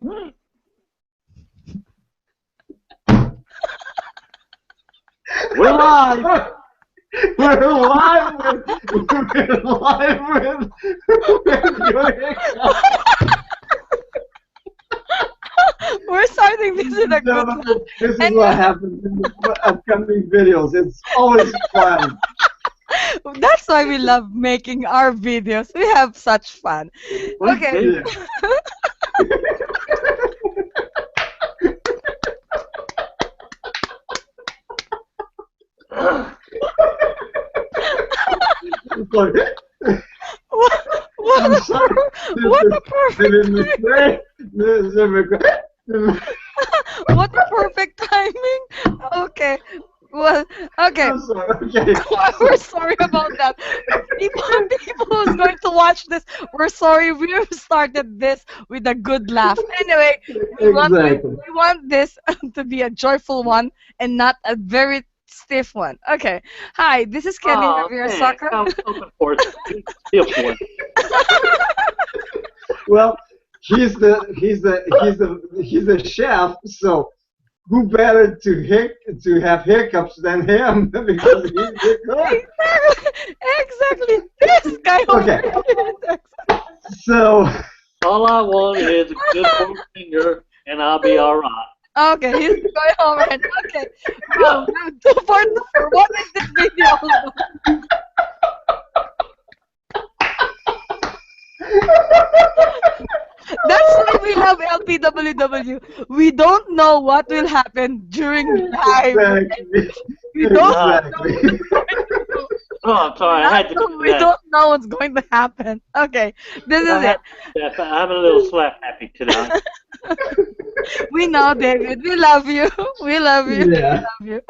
We're live. We're live with We're starting this in a good mood. This is what happens in the upcoming videos. It's always fun. That's why we love making our videos. We have such fun. Okay. Yeah. It's like, What I'm a sorry. what a perfect what a perfect timing. Okay. Well, okay. I'm sorry. Okay. We're sorry about that. People who's going to watch this, we're sorry. We started this with a good laugh. Anyway, Exactly. we want this to be a joyful one and not a very stiff one. Okay. Hi, this is Kenny Rivera Soccer. I'm looking for a stiff one. Well, he's the chef, so who better to have hiccups than him because he's the cook. Exactly. This guy over Okay. here. So All I want is a good four finger, and I'll be all right. Okay, he's going all right. Okay. Now, to part four, what is this video all about? That's why we love LPWW. We don't know what will happen during live. exactly. We don't Exactly. Oh, I'm sorry. I had to do we that. don't know what's going to happen. Okay, this I is had it. to do that. I'm a little slap happy tonight. We know, David. We love you. We love you. Yeah. We love you.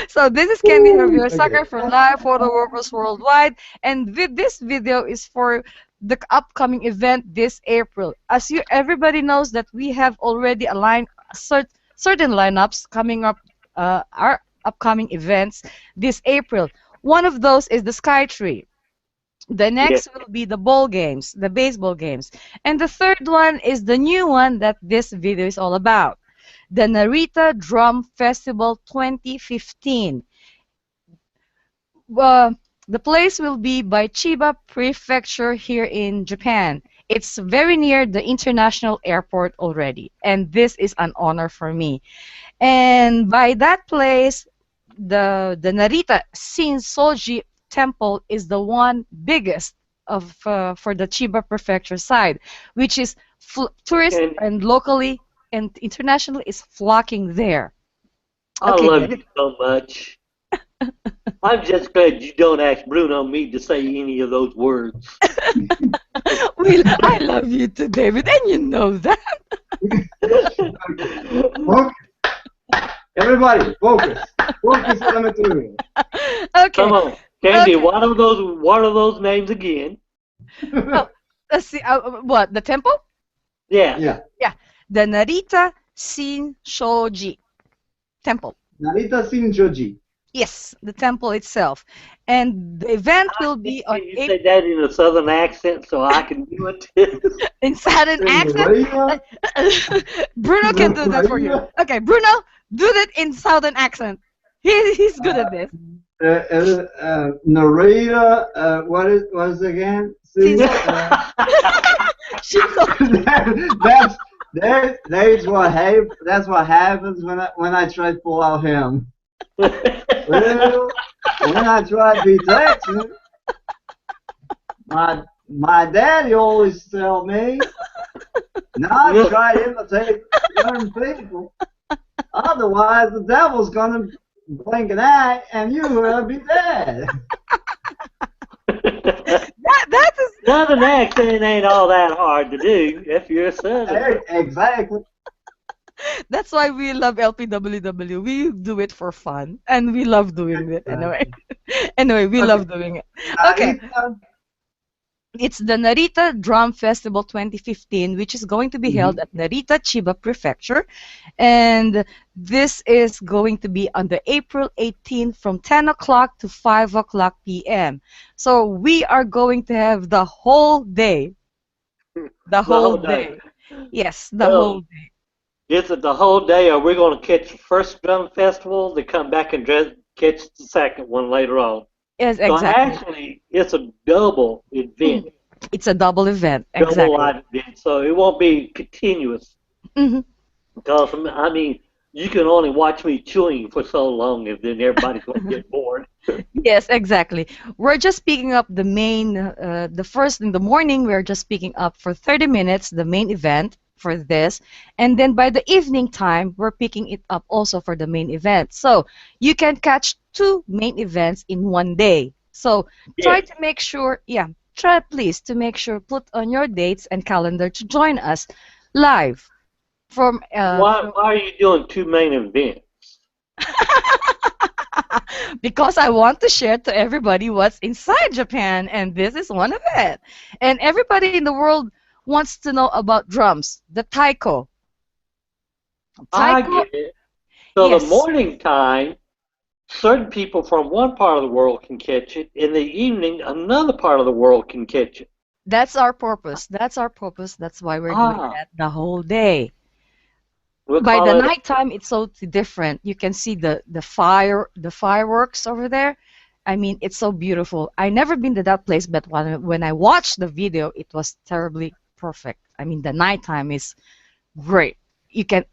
So this is Candy Review, Okay. Soccer for Life, Photo Workers Worldwide, and this video is for the upcoming event this April. As everybody knows that we have already aligned certain lineups coming up, our upcoming events this April. One of those is the Sky Tree. The next will be the ball games, the baseball games. And the third one is the new one that this video is all about, the Narita Drum Festival 2015. The place will be by Chiba Prefecture here in Japan. It's very near the international airport already, and this is an honor for me. And by that place, the Narita Shinsoji Temple is the one biggest of for the Chiba Prefecture side, which is tourists and locally and internationally is flocking there. I Okay, love you so much. I'm just glad you don't ask Bruno me to say any of those words. I love you too, David, and you know that. Focus. Everybody, focus. Focus on the material. Okay. Come on, Candy. Okay. What are those names again? Oh, let's see. What, the temple? Yeah. Yeah. Yeah, the Narita Shinshoji Temple. Narita Shinjoji. Yes, the temple itself. And the event will be on Can you say that in a southern accent so I can do it? in Southern accent. Narita. Bruno can do that for you. Okay, Bruno, do that in Southern accent. He's good at this. Narita. What is it again? See, that's what happens when I try to pull out him. Well, when I try to be Texan, my daddy always tell me not try to imitate certain people. Otherwise, the devil's gonna blink an eye and you will be dead. That is Southern accent ain't all that hard to do if you're a southern. Exactly. that's why we love LPWW. We do it for fun, and we love doing it anyway. Anyway, we love doing it. Okay. It's the Narita Drum Festival 2015, which is going to be held at Narita, Chiba Prefecture. And this is going to be on the April 18th from 10 o'clock to 5 o'clock p.m. So we are going to have the whole day. The whole day. Yes, the So whole day. is it the whole day, or we're going to catch the first drum festival, to come back and catch the second one later on? Yes, So exactly. actually, it's a double event, Mm. It's a double event. double Exactly. live event. So it won't be continuous Hmm. because I mean, you can only watch me chewing for so long, and then everybody's going to get bored. Yes, exactly. We're just picking up the first in the morning, we're just picking up for 30 minutes, the main event for this. And then by the evening time, we're picking it up also for the main event. So you can catch two main events in one day. So try Yes. to make sure, yeah, try please to make sure, put on your dates and calendar to join us live Why from why are you doing two main events? because I want to share to everybody what's inside Japan, and this is one of it. And everybody in the world wants to know about drums, the taiko. I Taiko, get it. So the yes, morning time, certain people from one part of the world can catch it. In the evening, another part of the world can catch it. that's our purpose. That's our purpose. That's why we're doing Ah, that the whole day. we'll By call the it a nighttime, it's so different. You can see the fireworks over there. I mean, it's so beautiful. I never been to that place, but when I watched the video, it was terribly perfect. I mean, the nighttime is great.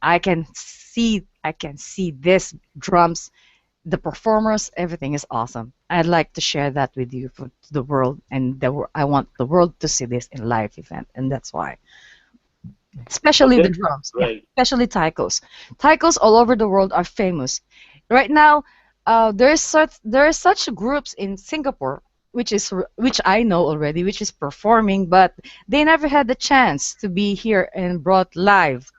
I can see this drums, the performers, everything is awesome. I'd like to share that with you for the world, and I want the world to see this in live event, and that's why. well, Especially the good, drums, yeah, great. especially taikos. Taikos all over the world are famous. Right now, there are such groups in Singapore, which I know already, which is performing, but they never had the chance to be here and brought live.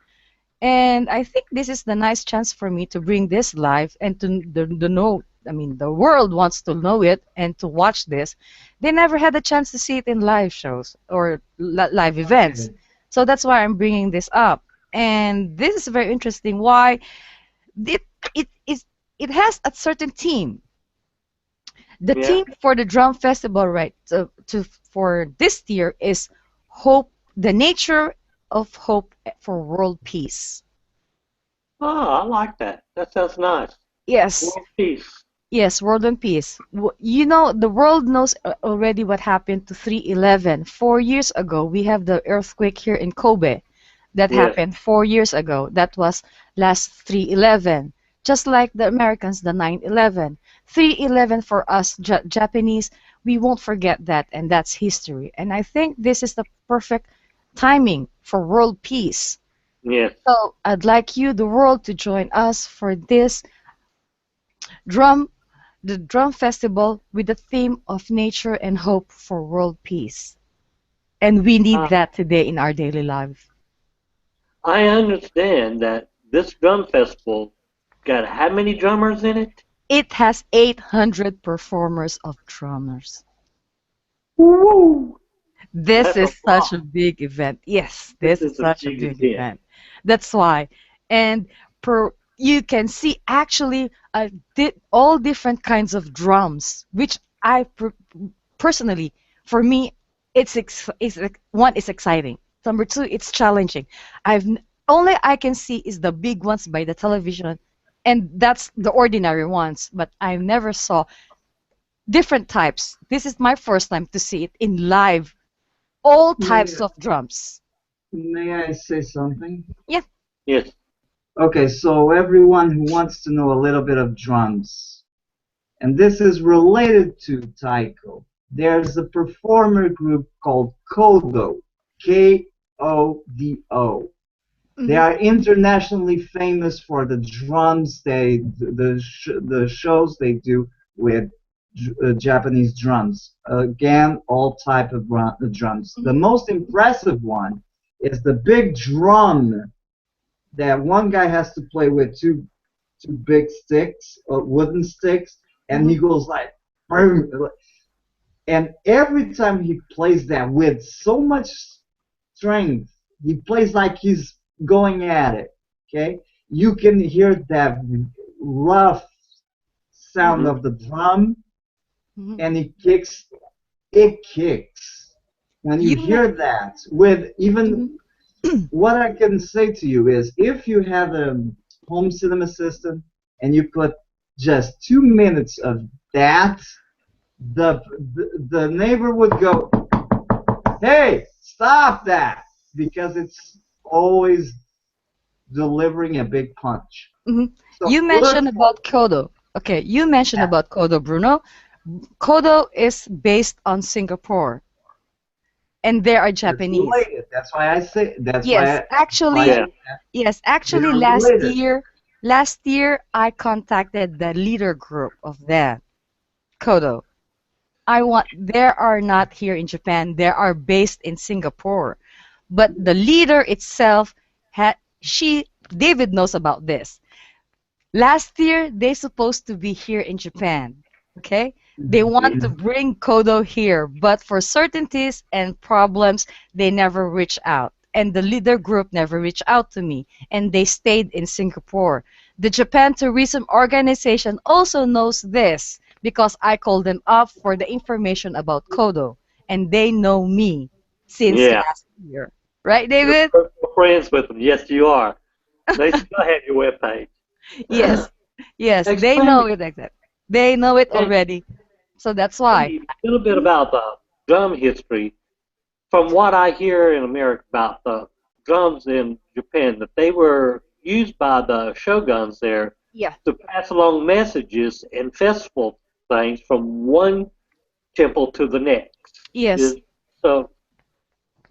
And I think this is the nice chance for me to bring this live and to the know. I mean, the world wants to know it and to watch this. They never had a chance to see it in live shows or live events. Okay. So that's why I'm bringing this up. And this is very interesting. Why it it is it has a certain theme. The Yeah. theme for the drum festival, right? For this year is hope, the nature of hope for world peace. Ah, I like that. That sounds nice. Yes, World peace. yes, world and peace. You know, the world knows already what happened to 3/11. 4 years ago, we have the earthquake here in Kobe. That Yes. happened 4 years ago. That was last 3/11. Just like the Americans, the 9/11. 3/11 for us Japanese, we won't forget that, and that's history. And I think this is the perfect timing for world peace. Yes. So I'd like you, the world, to join us for this drum the drum festival with the theme of nature and hope for world peace. And we need Uh, that today in our daily life. I understand that this drum festival got how many drummers in it? It has 800 performers of drummers. Woo! This That's a is lot. such a big event. Yes, This this is is a such a big big event. event. That's why. And you can see actually all different kinds of drums, which personally, for me, one is exciting. Number two, it's challenging. Only I can see is the big ones by the television, and that's the ordinary ones. But I never saw different types. This is my first time to see it in live. All May, types of drums. may I say something? Yeah. Yes. Okay, so everyone who wants to know a little bit of drums, and this is related to taiko. There's a performer group called Kodo, Kodo. They Hmm. are internationally famous for the drums the shows they do with Japanese drums. Again, all type of drums. The Hmm. most impressive one is the big drum that one guy has to play with two big sticks, wooden sticks, and Hmm. he goes like, "Boom." And every time he plays that with so much strength, he plays like he's going at it. Okay, you can hear that rough sound Hmm. of the drum, Hmm. and it kicks. It kicks when you You know, hear that with even mhm. what I can say to you is, if you have a home cinema system and you put just 2 minutes of that, the neighbor would go, "Hey, stop that!" because it's always delivering a big punch. Mhm. So You look mentioned for about Kodo. Okay, you mentioned that. about Kodo, Bruno. Kodo is based on Singapore, and they are It's Japanese. related. That's why I say. Yes, That's why I Yeah. actually, yes, they actually, are related. last year I contacted the leader group of that Kodo. They are not here in Japan. They are based in Singapore. But the leader itself David knows about this. Last year they supposed to be here in Japan. Okay? They want to bring Kodo here, but for certainties and problems, they never reach out. And the leader group never reached out to me, and they stayed in Singapore. The Japan Tourism Organization also knows this because I called them up for the information about Kodo, and they know me since Yeah. last year. Right, You're David? personal friends with them. Yes, you are. They still have your webpage. Yes. Yes, they Explain know it exactly. They know it and already. So that's tell why. me a little bit about the drum history. From what I hear in America about the drums in Japan, that they were used by the shoguns there Yeah. to pass along messages and festival things from one temple to the next. Yes, Is so.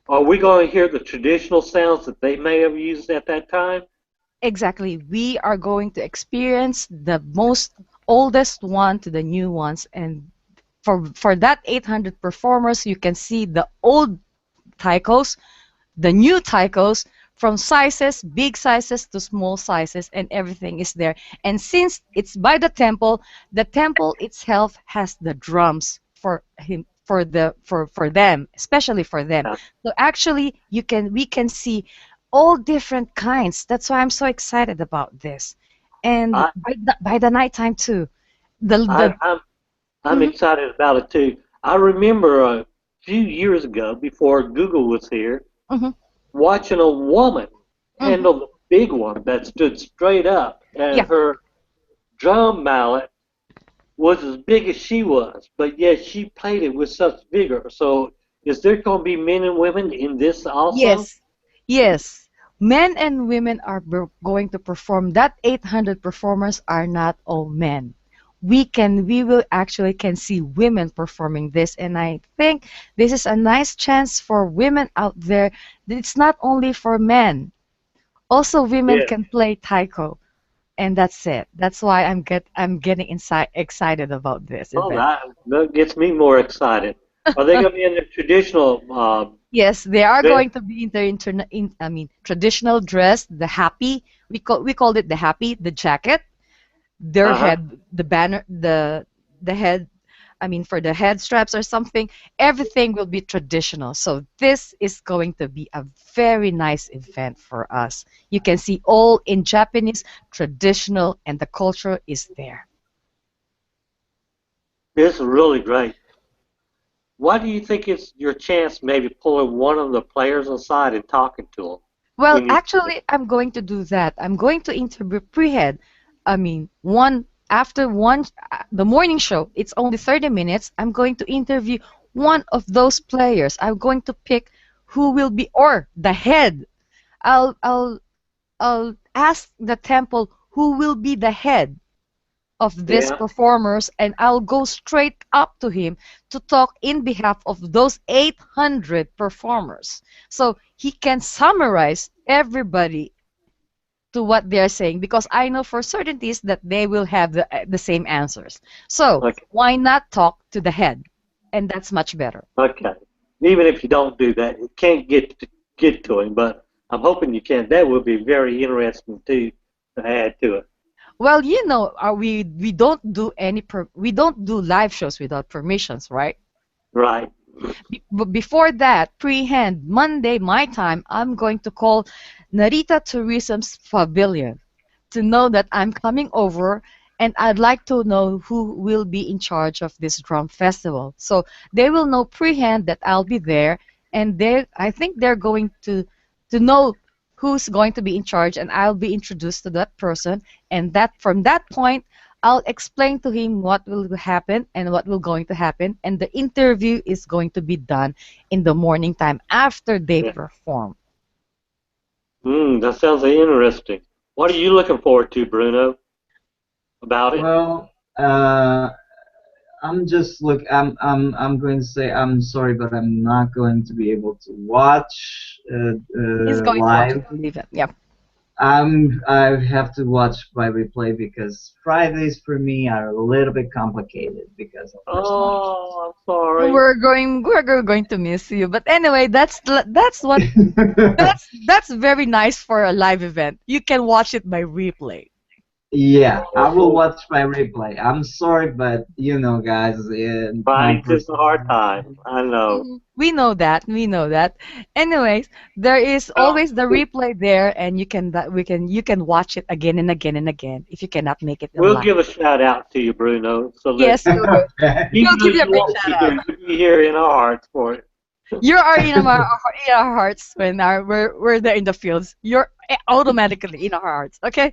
Are we going to hear the traditional sounds that they may have used at that time? exactly. We are going to experience the most oldest one to the new ones. And for that 800 performers, you can see the old taikos, the new taikos, from sizes, big sizes to small sizes, and everything is there. And since it's by the temple itself has the drums for him for them, especially for them. Yeah. So actually we can see all different kinds. That's why I'm so excited about this. And I, by the nighttime too. The I, I'm mhm, excited about it too. I remember a few years ago, before Google was here, mhm, watching a woman mhm. handle the big one that stood straight up, and Yeah. her drum mallet was as big as she was, but yet she played it with such vigor. So, is there going to be men and women in this also? Yes, yes. Men and women are going to perform. That 800 performers are not all men. We will actually can see women performing this, and I think this is a nice chance for women out there. It's not only for men. Also, women Yeah. can play taiko, and that's it. That's why I'm getting excited about this Oh, event. that gets me more excited. Are they going to be in the traditional Yes, they are dress? going to be in their traditional dress, the happy. We called it the happy, the jacket, their Uh-huh. head, the banner, the head. For the head straps or something, everything will be traditional. So this is going to be a very nice event for us. You can see all in Japanese, traditional, and the culture is there. This is really great. Why do you think it's your chance maybe pulling one of the players aside and talking to them Well, when you actually, I'm going to do that. I'm going to interview pre-head. One after one, the morning show, it's only 30 minutes. I'm going to interview one of those players. I'm going to pick who will be, or the head. I'll, I'll, I'll ask the temple who will be the head of these yeah. performers, and I'll go straight up to him to talk in behalf of those 800 performers. So he can summarize everybody to what they're saying because I know for certainties that they will have the same answers. So Okay. why not talk to the head? And that's much better. Okay. Even if you don't do that, you can't get to him, but I'm hoping you can. That would be very interesting too to add to it. Well, we don't do we don't do live shows without permissions, right? Right. But before that, pre-hand, Monday, my time, I'm going to call Narita Tourism's Pavilion to know that I'm coming over and I'd like to know who will be in charge of this drum festival. So they will know pre-hand that I'll be there and I think they're going to to know who's going to be in charge, and I'll be introduced to that person, and that from that point I'll explain to him what will happen and what will going to happen, and the interview is going to be done in the morning time after they Yeah. perform. That sounds interesting. What are you looking forward to, Bruno, about it? Well, uh, I'm going to say I'm sorry, but I'm not going to be able to watch He's going to watch it live. and leave it. Yep. I have to watch by replay because Fridays for me are a little bit complicated because of personal Oh, I'm sorry. We're going to miss you. But anyway, that's what issues. that's very nice for a live event. You can watch it by replay. Yeah, I will Oh, watch my replay. I'm sorry, but you know, guys, my trying just a personal hard time. I know. Mhm. We know that. We know that. Anyways, there is Well, always the replay there, and you can watch it again and again and again if you cannot make it in we'll live. give a shout out to you, Bruno, so that Yes, we'll go. Okay. We'll even though give you a you big won't shout be out. here, you'll be here in our hearts for it. You are in our hearts when we're there in the fields. You're automatically in our hearts. Okay,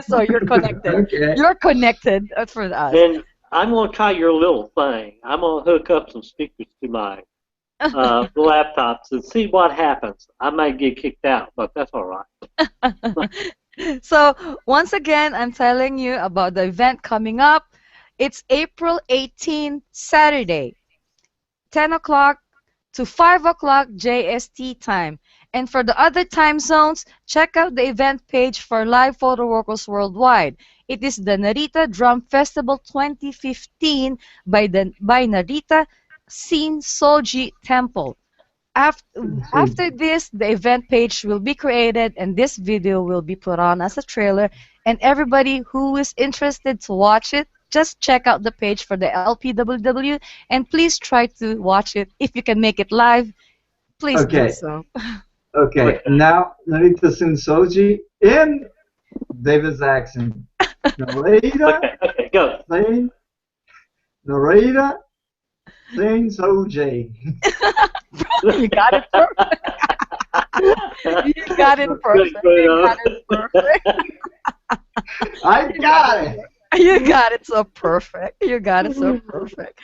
so you're connected. Okay. You're connected for us. And I'm going to try your little thing. I'm going to hook up some speakers to my laptops and see what happens. I might get kicked out, but that's all right. So once again, I'm telling you about the event coming up. It's April 18, Saturday, 10 o'clock to 5 o'clock JST time. And for the other time zones, check out the event page for live photo workers worldwide. It is the Narita Drum Festival 2015 by Narita Shin Soji Temple. After this, the event page will be created and this video will be put on as a trailer. And everybody who is interested to watch it, just check out the page for the LPWW and please try to watch it. If you can make it live, please do Okay. so. Okay. Okay. Now, Narita Soji in David's accent. Narita Okay. Okay. Go. saying, Narita saying Soji. You got it perfect. You got it Good, perfect. You Bruno. got it perfect. I got it. You got it so perfect. You got it so perfect.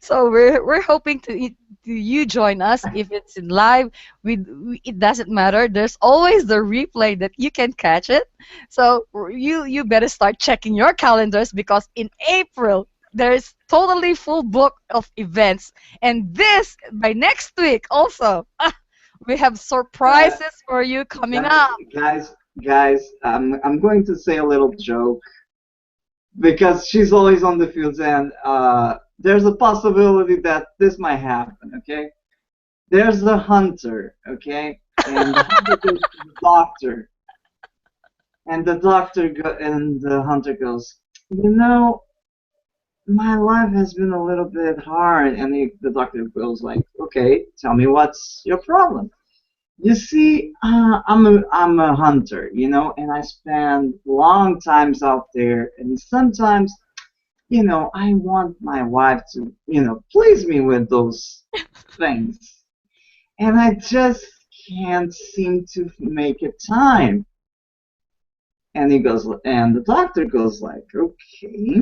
So we're hoping to you join us if it's in live. It doesn't matter. There's always the replay that you can catch it. So you better start checking your calendars because in April there's totally full book of events, and this by next week also we have Uh, surprises for you coming guys, up. guys, guys, I'm going to say a little joke because she's always on the fields, and there's a possibility that this might happen. Okay, there's a hunter. Okay, and the hunter goes to the doctor, and the hunter goes, you know, my life has been a little bit hard, and the doctor goes like, okay, tell me what's your problem. You see, I'm a hunter, you know, and I spend long times out there, and sometimes, you know, I want my wife to, you know, please me with those things, and I just can't seem to make it time. And the doctor goes like, okay,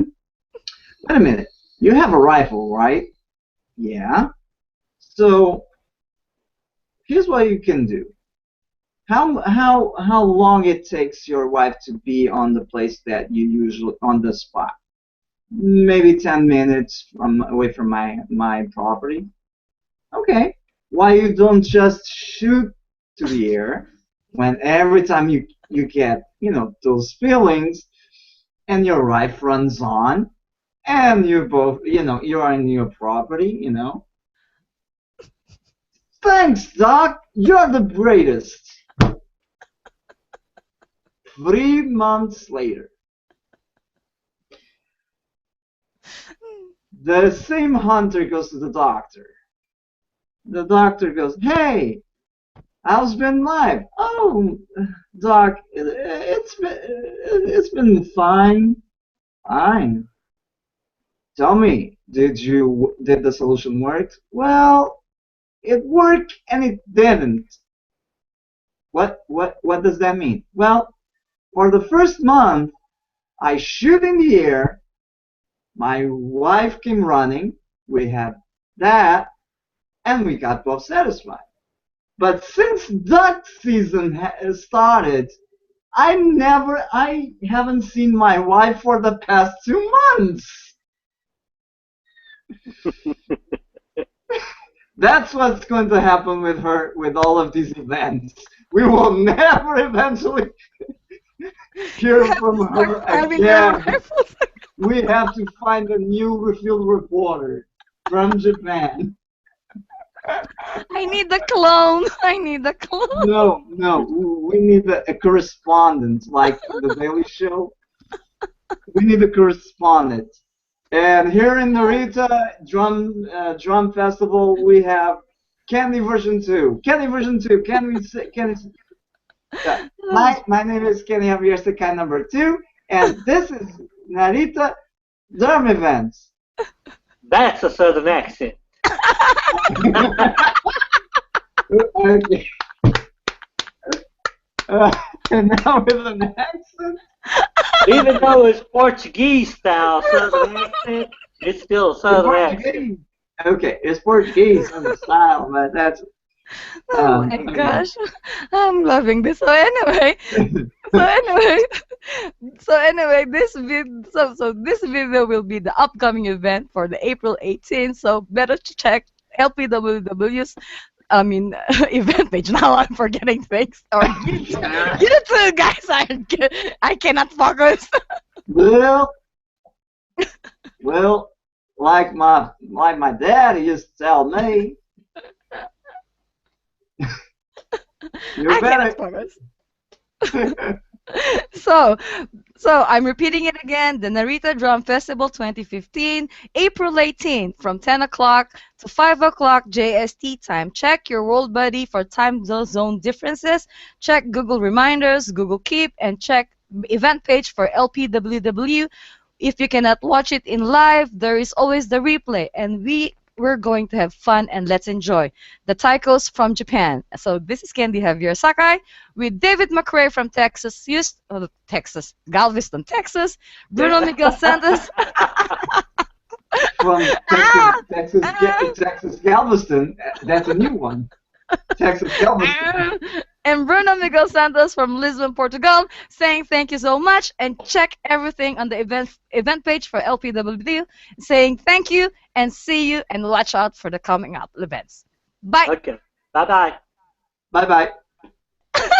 wait a minute, you have a rifle, right? Yeah. So here's what you can do. How long it takes your wife to be on the place that you usually on the spot? Maybe 10 minutes from away from my property. Okay. Why you don't just shoot to the air when every time you get those feelings and your wife runs on and you both you are in your property. Thanks, Doc. You're the greatest. 3 months later, the same hunter goes to the doctor. The doctor goes, "Hey, how's been life?" "Oh, Doc, it's been fine. Fine. Tell me, did the solution work?" "Well, it worked and it didn't." What does that mean? Well, for the first month, I shoot in the air. My wife came running. We had that, and we got both satisfied. But since duck season started, I haven't seen my wife for the past 2 months. That's what's going to happen with her with all of these events. We will never eventually You hear have to from start her filing your again. rifles. We have to find a new field reporter from Japan. I need the clone. I need the clone. No, no, we need a correspondent like the Daily Show. We need a correspondent. And here in Narita Drum Festival, we have Candy version 2. Candy version 2. Can we say? My name is Kenny Javier Sekai number 2, and this is Narita Drum Events. That's a southern accent. Okay. And now with an accent. Even though it's Portuguese style southern accent, it's still a southern accent. Okay, it's Portuguese in the style, but that's Oh my gosh, I'm loving this. So anyway, so anyway, so this video will be the upcoming event for the April 18th. So better to check LPWW's event page. Now I'm forgetting things. Or you too, guys. I cannot focus. well, well, like my dad used to tell me, you I better. cannot focus. So, so I'm repeating it again. The Narita Drum Festival 2015, April 18th, from 10 o'clock to 5 o'clock JST time. Check your World Buddy for time zone differences. Check Google Reminders, Google Keep, and check event page for LPWW. If you cannot watch it in live, there is always the replay, and we're going to have fun and let's enjoy the taikos from Japan. So this is Candy Javier Sakai with David McRae from Galveston, Texas, Bruno Miguel Santos. From Texas Galveston. That's a new one. Texas Galveston. And Bruno Miguel Santos from Lisbon, Portugal, saying thank you so much and check everything on the event page for LPWW, saying thank you and see you and watch out for the coming up events. Bye. Okay. Bye-bye. Bye bye.